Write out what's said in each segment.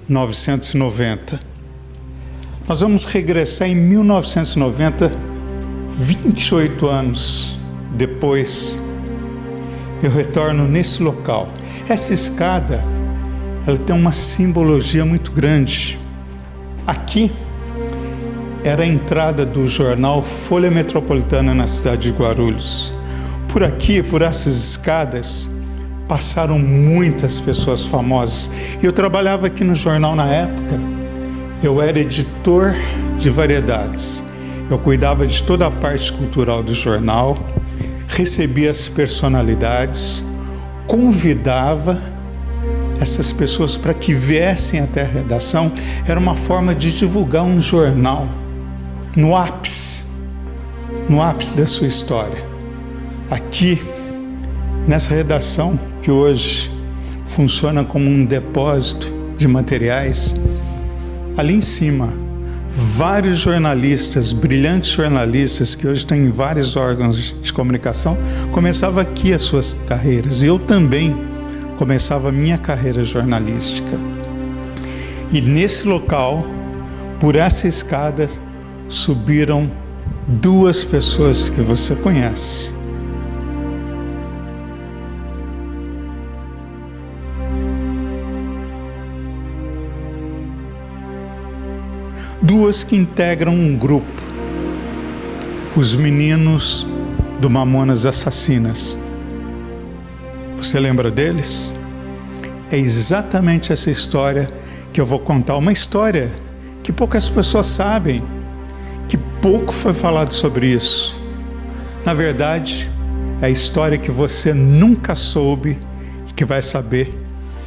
1990. Nós vamos regressar em 1990, 28 anos depois, eu retorno nesse local. Essa escada, ela tem uma simbologia muito grande. Aqui era a entrada do jornal Folha Metropolitana na cidade de Guarulhos. Por aqui, por essas escadas, passaram muitas pessoas famosas. Eu trabalhava aqui no jornal na época. Eu era editor de variedades. Eu cuidava de toda a parte cultural do jornal, recebia as personalidades, convidava essas pessoas para que viessem até a redação. Era uma forma de divulgar um jornal no ápice da sua história. Aqui, nessa redação, que hoje funciona como um depósito de materiais, ali em cima, vários jornalistas, brilhantes jornalistas, que hoje estão em vários órgãos de comunicação, começavam aqui as suas carreiras. E eu também começava a minha carreira jornalística. E nesse local, por essa escada, subiram duas pessoas que você conhece. Duas que integram um grupo, os meninos do Mamonas Assassinas. Você lembra deles? É exatamente essa história que eu vou contar. Uma história que poucas pessoas sabem, que pouco foi falado sobre isso. Na verdade, é a história que você nunca soube e que vai saber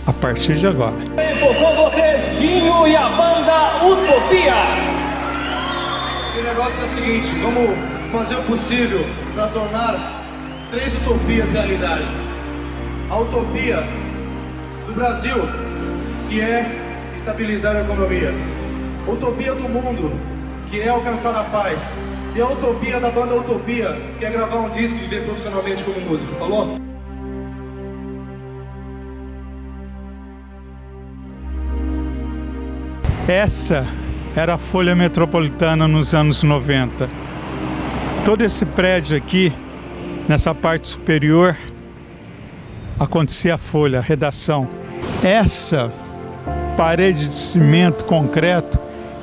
a partir de agora. Com vocês, Dinho e a banda Utopia. O negócio é o seguinte, vamos fazer o possível para tornar 3 utopias realidade. A utopia do Brasil, que é estabilizar a economia. A utopia do mundo, que é alcançar a paz. E a utopia da banda Utopia, que é gravar um disco e viver profissionalmente como músico. Falou? Essa era a Folha Metropolitana nos anos 90. Todo esse prédio aqui, nessa parte superior, acontecia a Folha, a redação. Essa parede de cimento, concreto,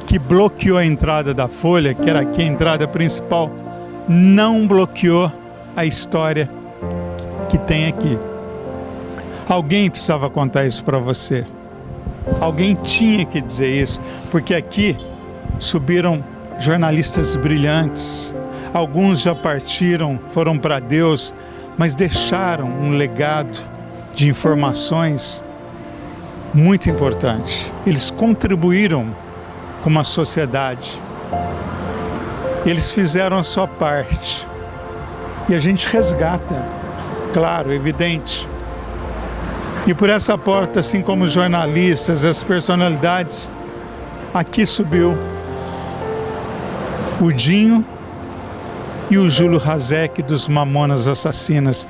que bloqueou a entrada da Folha, que era aqui a entrada principal, não bloqueou a história que tem aqui. Alguém precisava contar isso para você. Alguém tinha que dizer isso, porque aqui subiram jornalistas brilhantes. Alguns já partiram, foram para Deus, mas deixaram um legado de informações muito importante. Eles contribuíram com uma sociedade. Eles fizeram a sua parte. E a gente resgata, claro, evidente. E por essa porta, assim como os jornalistas, as personalidades, aqui subiu o Dinho e o Júlio Hazek dos Mamonas Assassinas.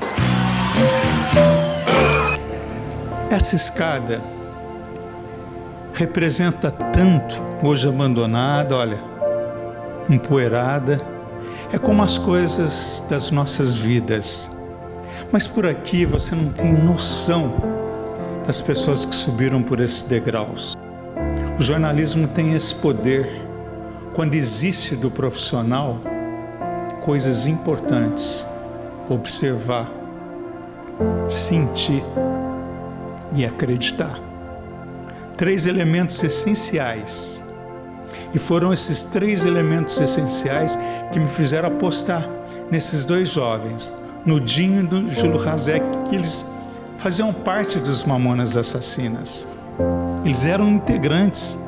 Essa escada representa tanto, hoje abandonada, olha, empoeirada. É como as coisas das nossas vidas. Mas por aqui você não tem noção das pessoas que subiram por esses degraus. O jornalismo tem esse poder, quando existe do profissional, coisas importantes, observar, sentir e acreditar. 3 elementos essenciais. E foram esses 3 elementos essenciais que me fizeram apostar nesses 2 jovens, no Dinho e do Júlio Hazek, que eles faziam parte dos Mamonas Assassinas. Eles eram integrantes.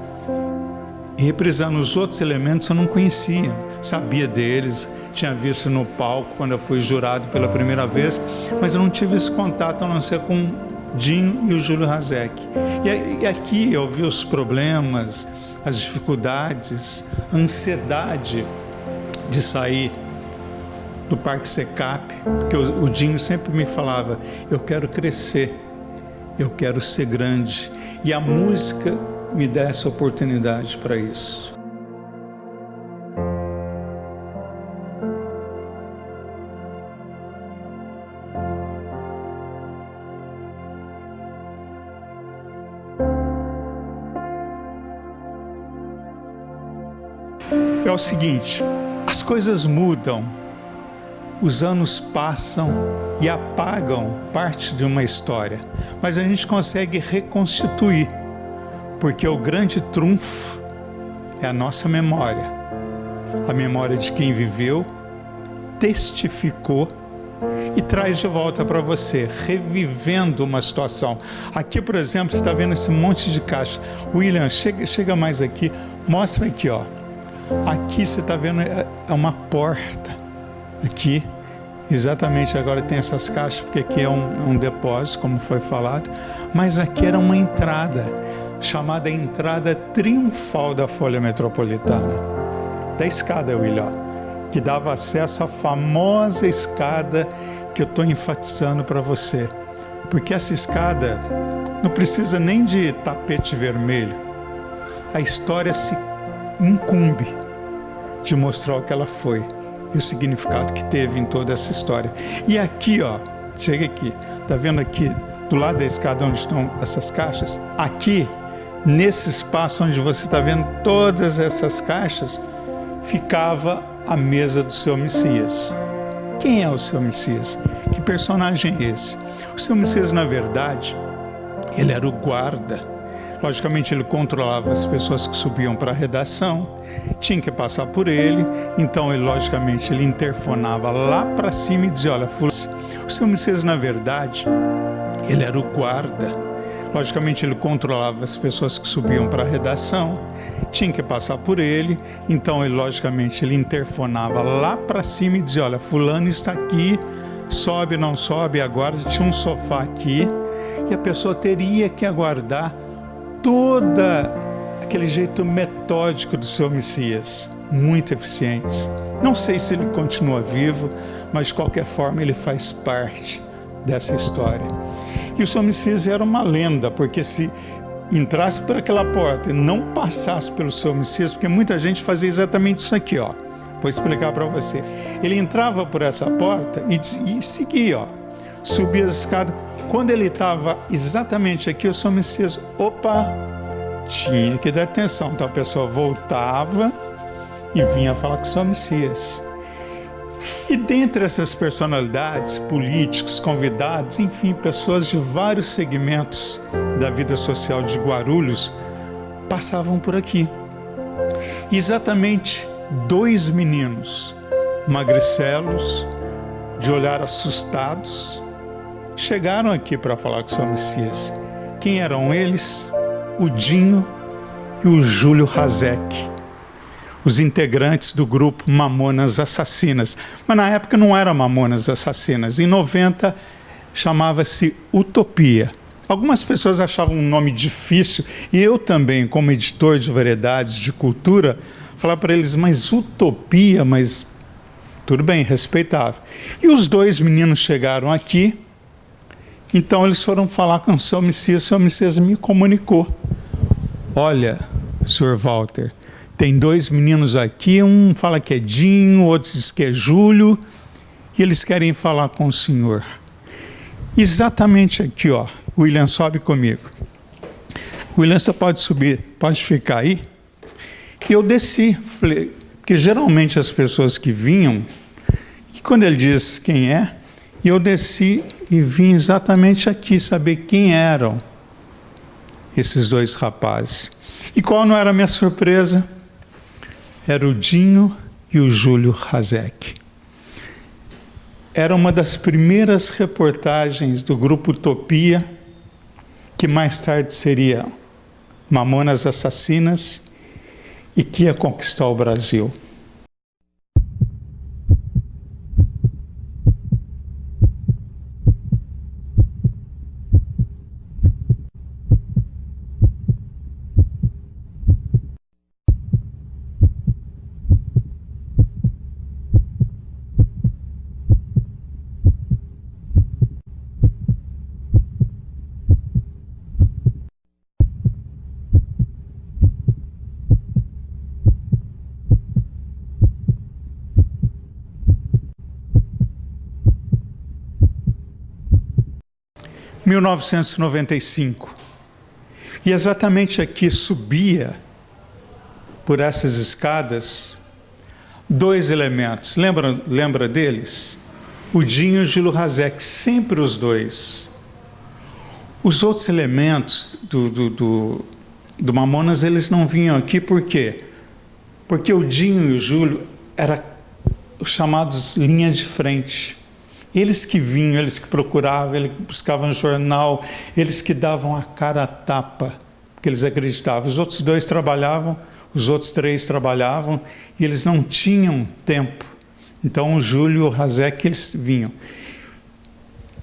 E reprisando os outros elementos eu não conhecia. Sabia deles, tinha visto no palco quando eu fui jurado pela primeira vez, mas eu não tive esse contato a não ser com Dinho e o Júlio Hazek. E aqui eu vi os problemas, as dificuldades, a ansiedade de sair do Parque Secap, porque o Dinho sempre me falava: eu quero crescer, eu quero ser grande. E a música me dá essa oportunidade para isso. É o seguinte, as coisas mudam, os anos passam e apagam parte de uma história, mas a gente consegue reconstituir, porque o grande trunfo é a nossa memória, a memória de quem viveu, testificou e traz de volta para você, revivendo uma situação. Aqui, por exemplo, você está vendo esse monte de caixa. William, chega mais aqui, mostra aqui, ó. Aqui você está vendo, é uma porta. Aqui, exatamente, agora tem essas caixas, porque aqui é um depósito, como foi falado, mas aqui era uma entrada, chamada entrada triunfal da Folha Metropolitana, da escada, William, que dava acesso à famosa escada que eu estou enfatizando para você, porque essa escada não precisa nem de tapete vermelho, a história se incumbe de mostrar o que ela foi e o significado que teve em toda essa história. E aqui, ó, chega aqui, tá vendo aqui, do lado da escada onde estão essas caixas? Aqui, nesse espaço onde você está vendo todas essas caixas, ficava a mesa do seu Messias. Quem é o seu Messias? Que personagem é esse? O seu Messias, na verdade, ele era o guarda. Logicamente, ele controlava as pessoas que subiam para a redação, tinha que passar por ele, então ele, logicamente, ele interfonava lá para cima e dizia, olha, o seu Messias, na verdade, ele era o guarda. Logicamente, ele controlava as pessoas que subiam para a redação, tinha que passar por ele, então ele, logicamente, ele interfonava lá para cima e dizia, olha, fulano está aqui, sobe, não sobe, aguarda, tinha um sofá aqui, e a pessoa teria que aguardar toda aquele jeito metódico do seu Messias, muito eficiente. Não sei se ele continua vivo, mas de qualquer forma ele faz parte dessa história. E o seu Messias era uma lenda, porque se entrasse por aquela porta e não passasse pelo seu Messias, porque muita gente fazia exatamente isso aqui, ó. Vou explicar para você. Ele entrava por essa porta e seguia, ó. Subia as escadas. Quando ele estava exatamente aqui, o seu Messias, opa, tinha que dar atenção. Então a pessoa voltava e vinha falar com o seu Messias. E dentre essas personalidades, políticos, convidados, enfim, pessoas de vários segmentos da vida social de Guarulhos passavam por aqui. E exatamente 2 meninos, magricelos, de olhar assustados, chegaram aqui para falar com o seu Messias. Quem eram eles? O Dinho e o Júlio Hazek, os integrantes do grupo Mamonas Assassinas. Mas na época não era Mamonas Assassinas. Em 90 chamava-se Utopia. Algumas pessoas achavam um nome difícil, e eu também, como editor de variedades de cultura, falava para eles, mas Utopia, mas tudo bem, respeitável. E os 2 meninos chegaram aqui. Então eles foram falar com o seu Messias me comunicou. Olha, Sr. Walter, tem 2 meninos aqui, um fala que é Dinho, outro diz que é Júlio, e eles querem falar com o senhor. Exatamente aqui, ó. William, sobe comigo. William, você pode subir, pode ficar aí? E eu desci, falei, porque geralmente as pessoas que vinham, e quando ele diz quem é, e eu desci e vim exatamente aqui saber quem eram esses 2 rapazes. E qual não era a minha surpresa? Era o Dinho e o Júlio Hazek. Era uma das primeiras reportagens do grupo Utopia, que mais tarde seria Mamonas Assassinas, e que ia conquistar o Brasil. 1995. E exatamente aqui subia, por essas escadas, dois elementos. Lembra deles? O Dinho e o Júlio Hazek, sempre os dois. Os outros elementos do Mamonas, eles não vinham aqui, por quê? Porque o Dinho e o Júlio eram os chamados linhas de frente. Eles que vinham, eles que procuravam, eles que buscavam jornal, eles que davam a cara a tapa, porque eles acreditavam. Os outros dois trabalhavam, os outros três trabalhavam, e eles não tinham tempo. Então o Júlio e o Hazek, eles vinham.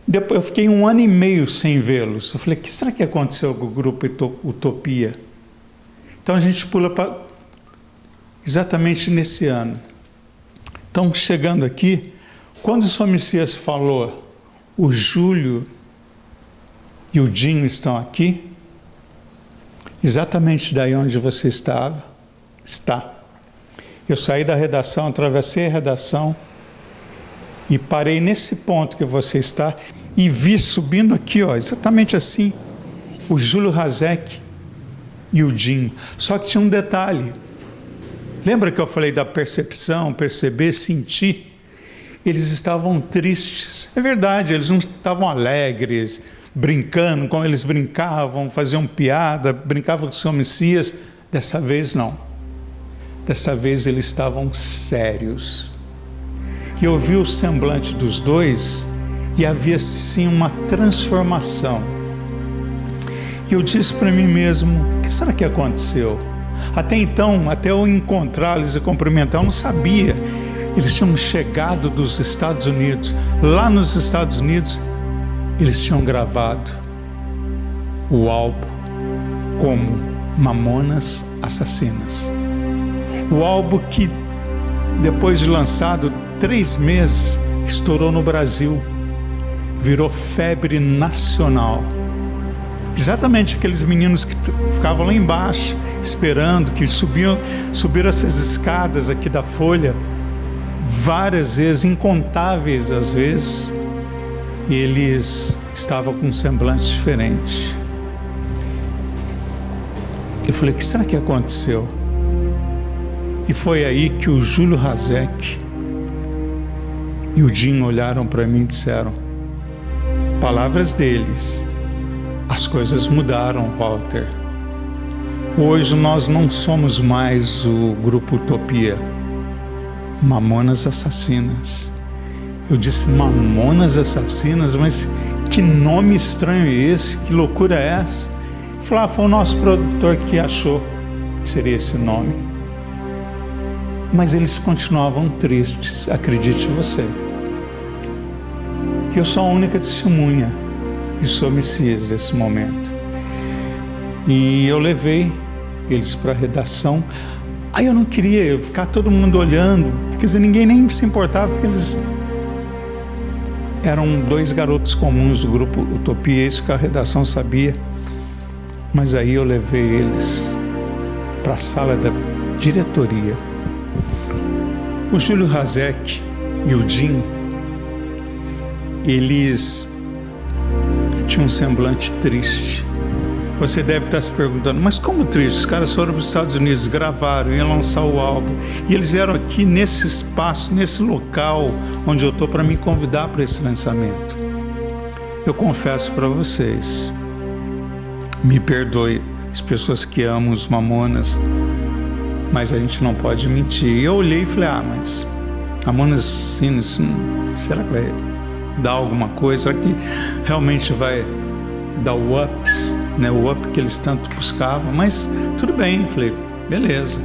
Depois eu fiquei 1 ano e meio sem vê-los. Eu falei, o que será que aconteceu com o grupo Utopia? Então a gente pula para exatamente nesse ano. Então, chegando aqui, quando o São Messias falou, o Júlio e o Dinho estão aqui, exatamente daí onde você está. Eu saí da redação, atravessei a redação e parei nesse ponto que você está e vi subindo aqui, ó, exatamente assim, o Júlio Hazek e o Dinho. Só que tinha um detalhe. Lembra que eu falei da percepção, perceber, sentir? Eles estavam tristes. É verdade, eles não estavam alegres, brincando, como eles brincavam, faziam piada, brincavam com o São Messias. Dessa vez não. Dessa vez eles estavam sérios. E eu vi o semblante dos dois e havia sim uma transformação. E eu disse para mim mesmo, o que será que aconteceu? Até então, até eu encontrá-los e cumprimentar, eu não sabia. Eles tinham chegado dos Estados Unidos. Lá nos Estados Unidos, eles tinham gravado o álbum como Mamonas Assassinas. O álbum que, depois de lançado 3 meses, estourou no Brasil. Virou febre nacional. Exatamente aqueles meninos que ficavam lá embaixo, esperando, que subiram essas escadas aqui da Folha, várias vezes, incontáveis às vezes, e eles estavam com um semblante diferente. Eu falei, o que será que aconteceu? E foi aí que o Júlio Hazek e o Dinho olharam para mim e disseram, palavras deles, as coisas mudaram, Walter. Hoje nós não somos mais o grupo Utopia. Mamonas Assassinas. Eu disse, Mamonas Assassinas? Mas que nome estranho é esse? Que loucura é essa? Ele falou, foi o nosso produtor que achou que seria esse nome. Mas eles continuavam tristes, acredite você. Eu sou a única testemunha e sou Messias desse momento. E eu levei eles para a redação. Aí eu não queria ficar todo mundo olhando, quer dizer, ninguém nem se importava, porque eles eram 2 garotos comuns do grupo Utopia, isso que a redação sabia. Mas aí eu levei eles para a sala da diretoria. O Júlio Hazek e o Dinho, eles tinham um semblante triste. Você deve estar se perguntando, mas como triste? Os caras foram para os Estados Unidos, gravaram, iam lançar o álbum, e eles eram aqui nesse espaço, nesse local onde eu estou, para me convidar para esse lançamento. Eu confesso para vocês, me perdoe, as pessoas que amam os Mamonas, mas a gente não pode mentir. E eu olhei e falei, mas Mamonas, será que vai dar alguma coisa? Será que realmente vai dar o ups? Né, o up que eles tanto buscavam, mas tudo bem, falei, beleza.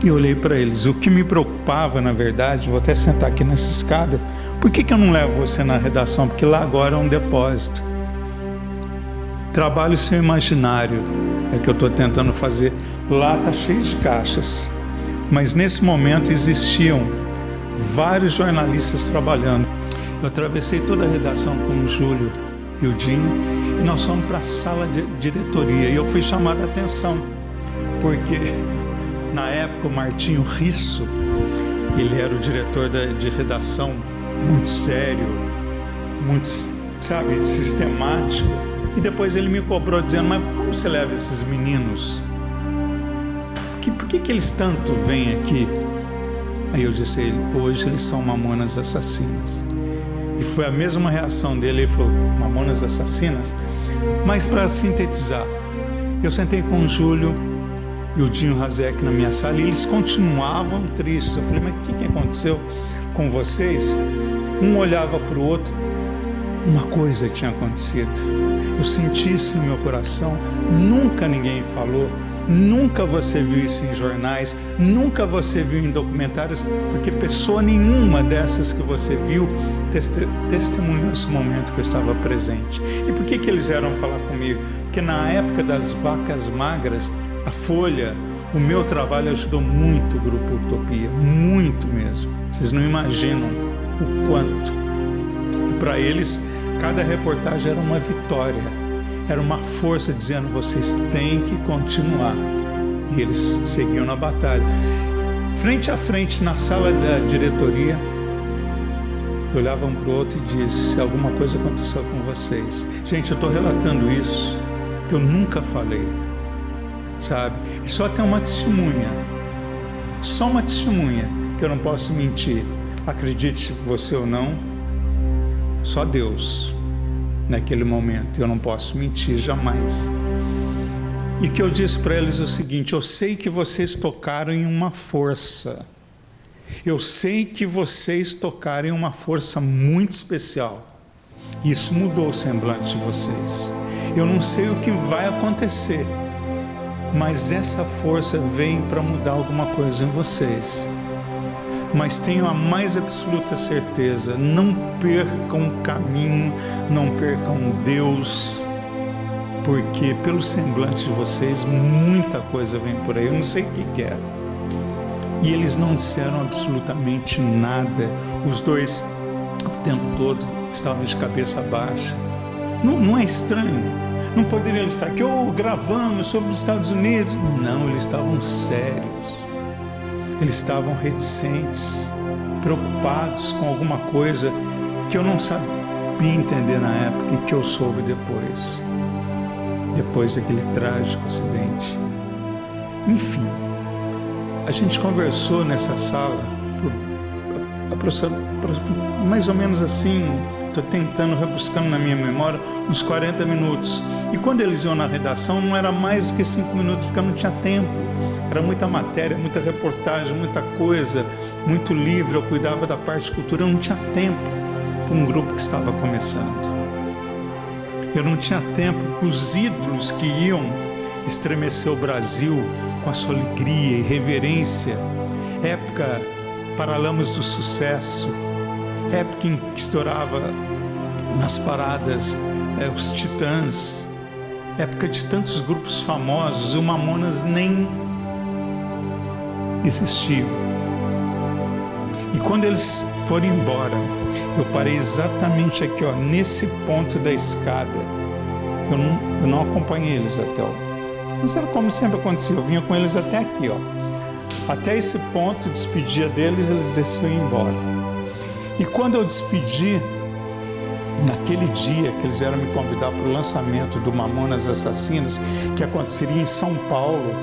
E eu olhei para eles. O que me preocupava, na verdade, vou até sentar aqui nessa escada, por que eu não levo você na redação? Porque lá agora é um depósito. Trabalho seu imaginário, é que eu estou tentando fazer. Lá está cheio de caixas, mas nesse momento existiam vários jornalistas trabalhando. Eu atravessei toda a redação com o Júlio e o Dinho, e nós fomos para a sala de diretoria, e eu fui chamado a atenção, porque na época o Martinho Risso, ele era o diretor de redação, muito sério, muito, sabe, sistemático. E depois ele me cobrou dizendo, mas como você leva esses meninos? Por que eles tanto vêm aqui? Aí eu disse a ele, hoje eles são mamonas assassinas. E foi a mesma reação dele, ele falou, mamonas assassinas? Mas para sintetizar, eu sentei com o Júlio e o Dinho Razek na minha sala e eles continuavam tristes. Eu falei, mas o que aconteceu com vocês? Um olhava para o outro, uma coisa tinha acontecido. Eu senti isso no meu coração, nunca ninguém falou, nunca você viu isso em jornais, nunca você viu em documentários, porque pessoa nenhuma dessas que você viu testemunhou esse momento que eu estava presente. E por que eles vieram falar comigo? Porque na época das vacas magras, a Folha, o meu trabalho ajudou muito o Grupo Utopia, muito mesmo. Vocês não imaginam o quanto. E para eles, cada reportagem era uma vitória, era uma força dizendo, vocês têm que continuar. E eles seguiam na batalha. Frente a frente, na sala da diretoria, olhavam um para o outro e disse, alguma coisa aconteceu com vocês. Gente, eu estou relatando isso, que eu nunca falei, sabe? E só tem uma testemunha, só uma testemunha, que eu não posso mentir. Acredite você ou não, só Deus, naquele momento, eu não posso mentir jamais. E que eu disse para eles o seguinte, eu sei que vocês tocaram em uma força, eu sei que vocês tocaram em uma força muito especial, isso mudou o semblante de vocês. Eu não sei o que vai acontecer, mas essa força vem para mudar alguma coisa em vocês. Mas tenho a mais absoluta certeza, não percam o caminho, não percam Deus, porque pelo semblante de vocês, muita coisa vem por aí, eu não sei o que é. E eles não disseram absolutamente nada, os dois, o tempo todo, estavam de cabeça baixa. Não é estranho? Não poderiam estar aqui, gravando sobre os Estados Unidos. Não, eles estavam sérios. Eles estavam reticentes, preocupados com alguma coisa que eu não sabia entender na época e que eu soube depois daquele trágico acidente. Enfim, a gente conversou nessa sala por mais ou menos assim, estou tentando, rebuscando na minha memória, uns 40 minutos. E quando eles iam na redação, não era mais do que 5 minutos, porque eu não tinha tempo. Era muita matéria, muita reportagem, muita coisa, muito livro, eu cuidava da parte de cultura, eu não tinha tempo para um grupo que estava começando. Eu não tinha tempo para os ídolos que iam estremecer o Brasil com a sua alegria e reverência. Época Paralamas do Sucesso, época em que estourava nas paradas os Titãs, época de tantos grupos famosos, o Mamonas nem existiam. E quando eles foram embora, eu parei exatamente aqui, ó, nesse ponto da escada. Eu não acompanhei eles até lá. Mas era como sempre acontecia, eu vinha com eles até aqui, ó. Até esse ponto, despedia deles, eles desciam e iam embora. E quando eu despedi, naquele dia que eles vieram me convidar para o lançamento do Mamonas Assassinas, que aconteceria em São Paulo,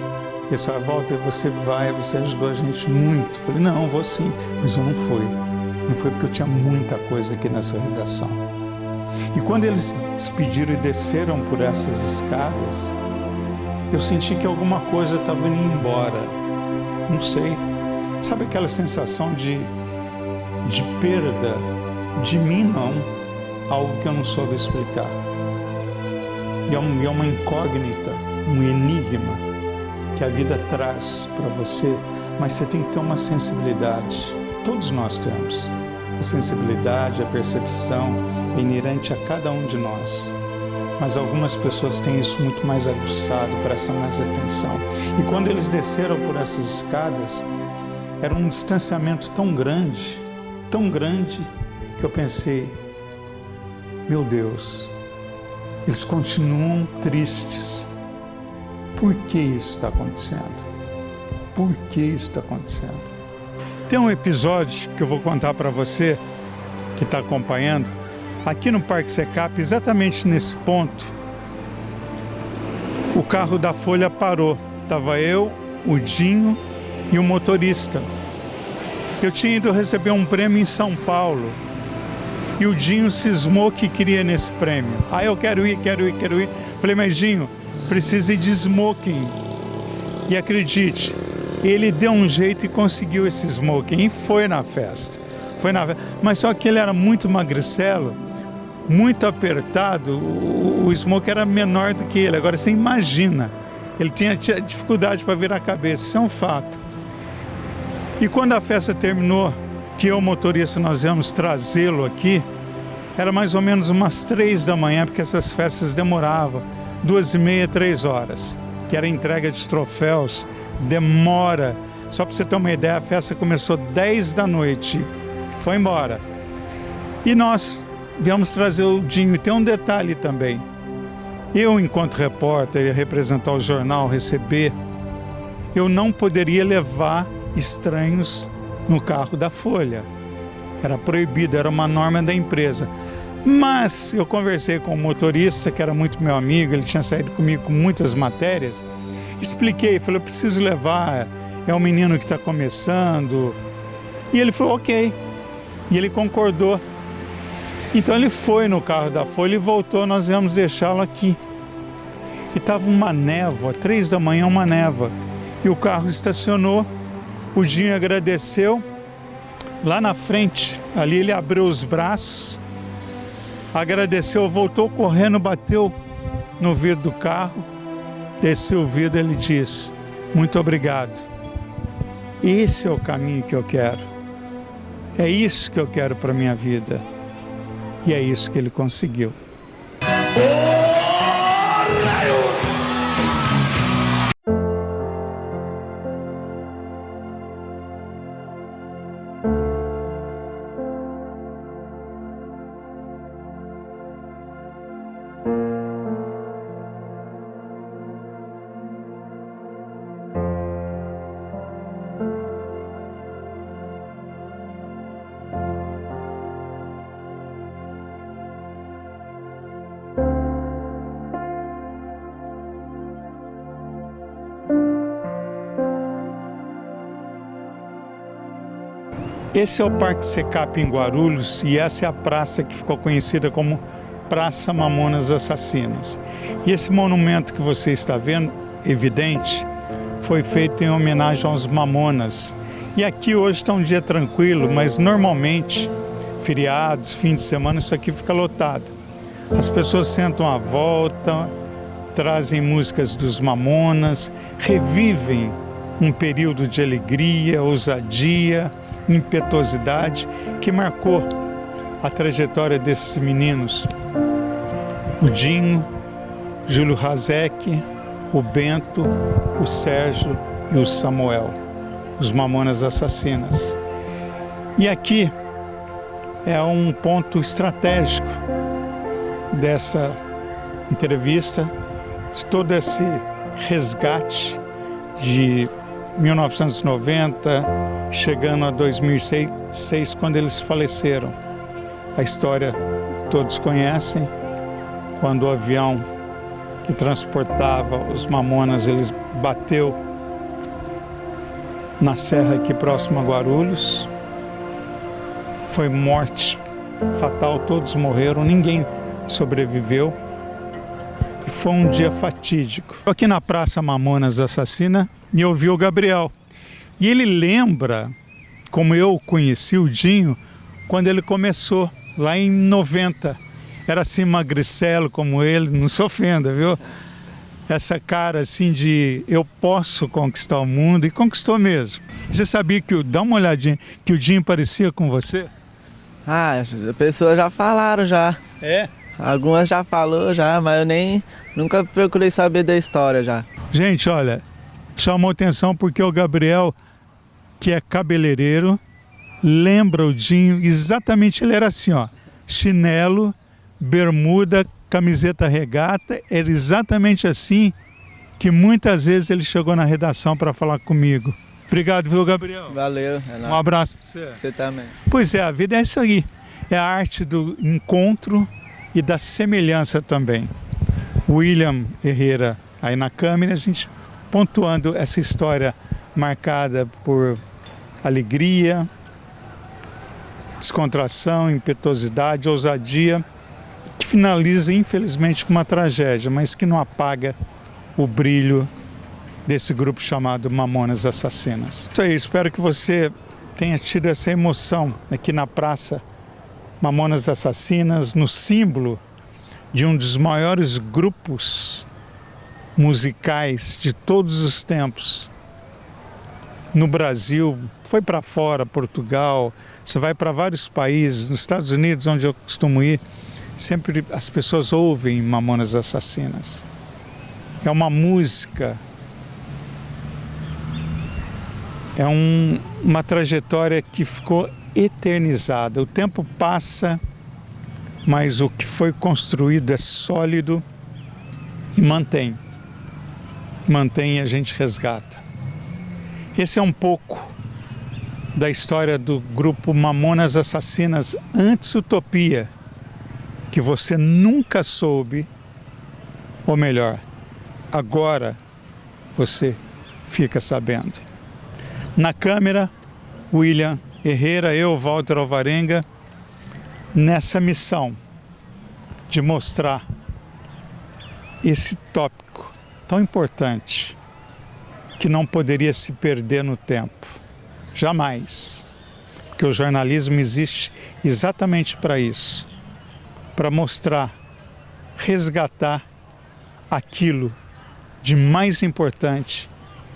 eles falaram, Walter, você ajudou a gente muito. Eu falei, não, vou sim, mas eu não fui. Não foi porque eu tinha muita coisa aqui nessa redação. E quando eles despediram e desceram por essas escadas, eu senti que alguma coisa estava indo embora. Não sei. Sabe aquela sensação de perda? De mim, não. Algo que eu não soube explicar. E é uma incógnita, um enigma que a vida traz para você, mas você tem que ter uma sensibilidade. Todos nós temos. A sensibilidade, a percepção é inerente a cada um de nós. Mas algumas pessoas têm isso muito mais aguçado, prestam mais atenção. E quando eles desceram por essas escadas, era um distanciamento tão grande, que eu pensei, meu Deus, eles continuam tristes. Por que isso está acontecendo? Por que isso está acontecendo? Tem um episódio que eu vou contar para você, que está acompanhando, aqui no Parque Secap, exatamente nesse ponto, o carro da Folha parou. Estava eu, o Dinho e o motorista. Eu tinha ido receber um prêmio em São Paulo e o Dinho cismou que queria nesse prêmio. Ah, eu quero ir. Falei, mas Dinho, precisa ir de smoking. E acredite, ele deu um jeito e conseguiu esse smoking e foi na festa. Mas só que ele era muito magricelo, muito apertado, o smoking era menor do que ele. Agora você imagina, ele tinha dificuldade para virar a cabeça, isso é um fato. E quando a festa terminou, que eu, motorista, nós íamos trazê-lo aqui, era mais ou menos umas 3 da manhã, porque essas festas demoravam 2h30, 3 horas, que era entrega de troféus, demora. Só para você ter uma ideia, a festa começou 10 da noite, foi embora. E nós viemos trazer o Dinho. E tem um detalhe também, eu, enquanto repórter, ia representar o jornal, receber, eu não poderia levar estranhos no carro da Folha. Era proibido, era uma norma da empresa. Mas eu conversei com o motorista, que era muito meu amigo, ele tinha saído comigo com muitas matérias, expliquei, falei, eu preciso levar, é um menino que está começando. E ele falou, ok. E ele concordou. Então ele foi no carro da Folha e voltou, nós íamos deixá-lo aqui. E estava uma névoa, 3 da manhã, uma névoa. E o carro estacionou, o Dinho agradeceu. Lá na frente, ali ele abriu os braços, agradeceu, voltou correndo, bateu no vidro do carro, desceu o vidro, ele disse, muito obrigado. Esse é o caminho que eu quero. É isso que eu quero para a minha vida. E é isso que ele conseguiu. Esse é o Parque Secap em Guarulhos e essa é a praça que ficou conhecida como Praça Mamonas Assassinas. E esse monumento que você está vendo, evidente, foi feito em homenagem aos Mamonas. E aqui hoje está um dia tranquilo, mas normalmente, feriados, fim de semana, isso aqui fica lotado. As pessoas sentam à volta, trazem músicas dos Mamonas, revivem um período de alegria, ousadia, impetuosidade que marcou a trajetória desses meninos. O Dinho, Júlio Razek, o Bento, o Sérgio e o Samuel, os Mamonas Assassinas. E aqui é um ponto estratégico dessa entrevista, de todo esse resgate de 1990, chegando a 2006, quando eles faleceram. A história todos conhecem, quando o avião que transportava os Mamonas, eles bateu na serra aqui próximo a Guarulhos. Foi morte fatal, todos morreram, ninguém sobreviveu. E foi um dia fatídico. Estou aqui na Praça Mamonas Assassina e eu vi o Gabriel. E ele lembra como eu conheci o Dinho quando ele começou, lá em 90. Era assim magricelo como ele, não se ofenda, viu? Essa cara assim de eu posso conquistar o mundo, e conquistou mesmo. Você sabia que, dá uma olhadinha, que o Dinho parecia com você? Ah, as pessoas já falaram já. É? Algumas já falou já, mas eu nunca procurei saber da história já. Gente, olha, chamou atenção porque o Gabriel, que é cabeleireiro, lembra o Dinho, exatamente, ele era assim, ó, chinelo, bermuda, camiseta regata, era exatamente assim que muitas vezes ele chegou na redação para falar comigo. Obrigado, viu, Gabriel? Valeu. Um abraço para você. Você também. Pois é, a vida é isso aí. É a arte do encontro e da semelhança também. William Herrera aí na câmera, a gente pontuando essa história marcada por alegria, descontração, impetuosidade, ousadia, que finaliza infelizmente com uma tragédia, mas que não apaga o brilho desse grupo chamado Mamonas Assassinas. Isso aí, espero que você tenha tido essa emoção aqui na Praça Mamonas Assassinas, no símbolo de um dos maiores grupos musicais de todos os tempos. No Brasil, foi para fora, Portugal, você vai para vários países, nos Estados Unidos, onde eu costumo ir, sempre as pessoas ouvem Mamonas Assassinas. É uma música, é uma trajetória que ficou eternizada. O tempo passa, mas o que foi construído é sólido e mantém e a gente resgata. Esse é um pouco da história do grupo Mamonas Assassinas antes Utopia, que você nunca soube, ou melhor, agora você fica sabendo. Na câmera, William Herrera, eu, Walter Alvarenga, nessa missão de mostrar esse tópico tão importante que não poderia se perder no tempo, jamais, porque o jornalismo existe exatamente para isso, para mostrar, resgatar aquilo de mais importante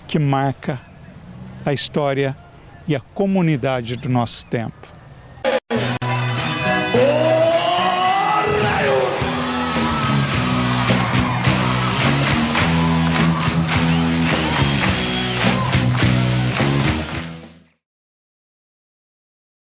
que marca a história e a comunidade do nosso tempo.